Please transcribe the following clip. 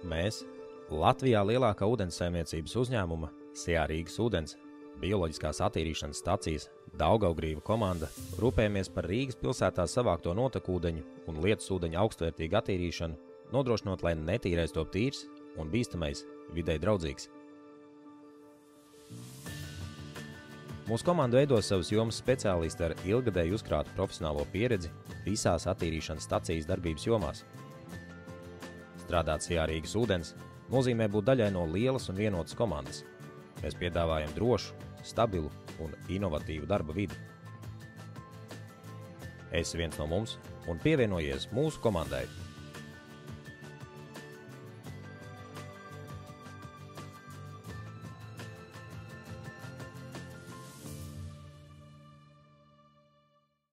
Mēs, Latvijā lielākā ūdenssaimniecības uzņēmuma SIA Rīgas ūdens, bioloģiskās attīrīšanas stacijas Daugavgrīva komanda, rūpējamies par Rīgas pilsētā savākto notekūdeņu un lietusūdeņu augstvērtīgu attīrīšanu, nodrošinot, lai netīrais top tīrs un bīstamais videi draudzīgs. Mūsu komandu veido savas jomas speciālisti ar ilgadēju uzkrātu profesionālo pieredzi visās attīrīšanas stacijas darbības jomās. Strādāt SIA Rīgas ūdens nozīmē būt daļai no lielas un vienotas komandas. Mēs piedāvājam drošu, stabilu un inovatīvu darba vidi. Esi viens no mums un pievienojies mūsu komandai!